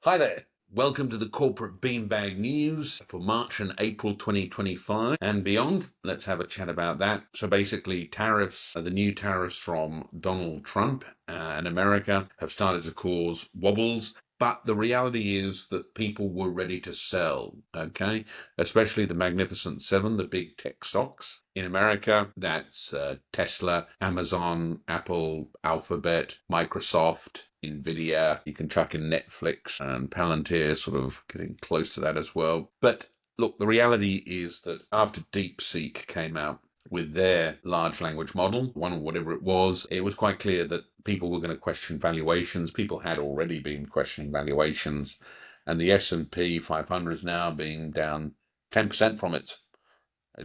Hi there. Welcome to the corporate beanbag news for March and April 2025 and beyond. Let's have a chat about that. So basically, the new tariffs from Donald Trump and America have started to cause wobbles. But the reality is that people were ready to sell, okay? Especially the Magnificent Seven, the big tech stocks. In America, that's Tesla, Amazon, Apple, Alphabet, Microsoft, Nvidia. You can chuck in Netflix and Palantir, sort of getting close to that as well. But look, the reality is that after DeepSeek came out with their large language model, one or whatever it was quite clear that people were going to question valuations. People had already been questioning valuations, and the S&P 500 is now being down 10% from its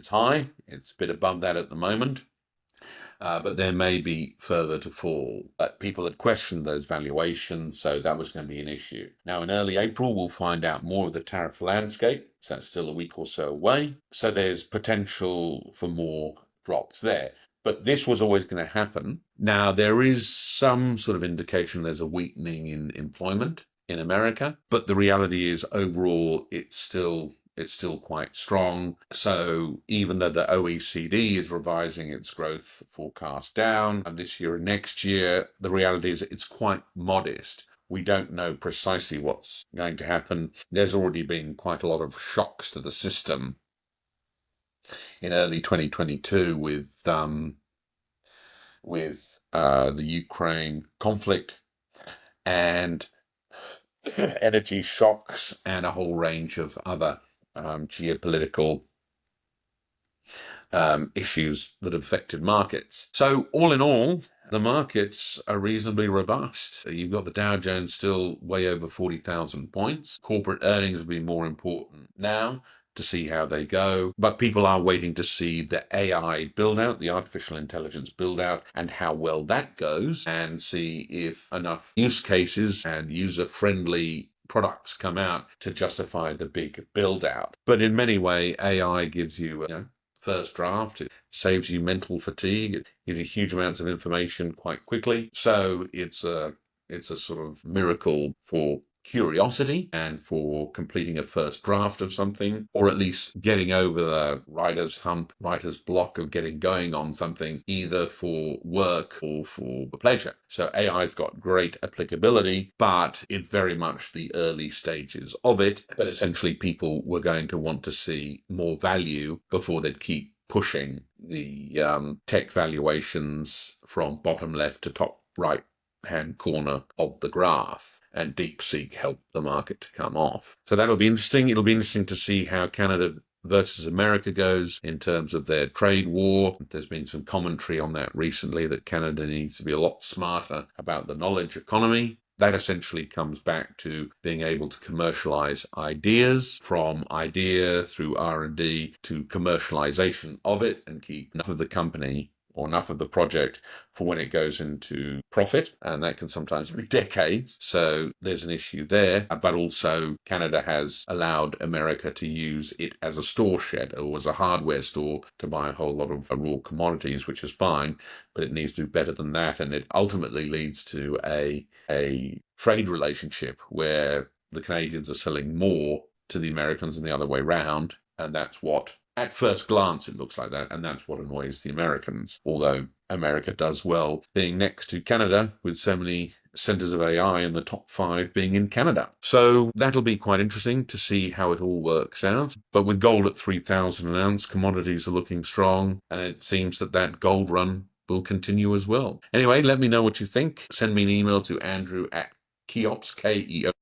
high. It's a bit above that at the moment. But there may be further to fall. But people had questioned those valuations, so that was going to be an issue. Now, in early April, we'll find out more of the tariff landscape. So that's still a week or so away. So there's potential for more drops there. But this was always going to happen. Now, there is some sort of indication there's a weakening in employment in America, but the reality is overall it's still quite strong. So even though the OECD is revising its growth forecast down this year and next year, the reality is it's quite modest. We don't know precisely what's going to happen. There's already been quite a lot of shocks to the system in early 2022 with the Ukraine conflict and energy shocks and a whole range of other geopolitical issues that have affected markets. So all in all, the markets are reasonably robust. You've got the Dow Jones still way over 40,000 points. Corporate earnings will be more important now to see how they go. But people are waiting to see the AI build out, the artificial intelligence build out, and how well that goes, and see if enough use cases and user-friendly products come out to justify the big build out. But in many ways, AI gives you, first draft. It saves you mental fatigue. It gives you huge amounts of information quite quickly. So it's a sort of miracle for curiosity and for completing a first draft of something, or at least getting over the writer's hump, writer's block of getting going on something, either for work or for the pleasure. So AI's got great applicability, but it's very much the early stages of it. But essentially people were going to want to see more value before they'd keep pushing the tech valuations from bottom left to top right hand corner of the graph. And DeepSeek helped the market to come off. So that'll be interesting. It'll be interesting to see how Canada versus America goes in terms of their trade war. There's been some commentary on that recently, that Canada needs to be a lot smarter about the knowledge economy. That essentially comes back to being able to commercialize ideas, from idea through R&D to commercialization of it, and keep enough of the company or enough of the project for when it goes into profit, and that can sometimes be decades. So there's an issue there. But also Canada has allowed America to use it as a store shed or as a hardware store to buy a whole lot of raw commodities, which is fine, but it needs to do better than that. And it ultimately leads to a trade relationship where the Canadians are selling more to the Americans and the other way round. And that's what, at first glance, it looks like that, and that's what annoys the Americans. Although America does well being next to Canada, with so many centers of AI in the top 5 being in Canada. So that'll be quite interesting to see how it all works out. But with gold at 3,000 an ounce, commodities are looking strong, and it seems that gold run will continue as well. Anyway, let me know what you think. Send me an email to Andrew at Keops, Keops,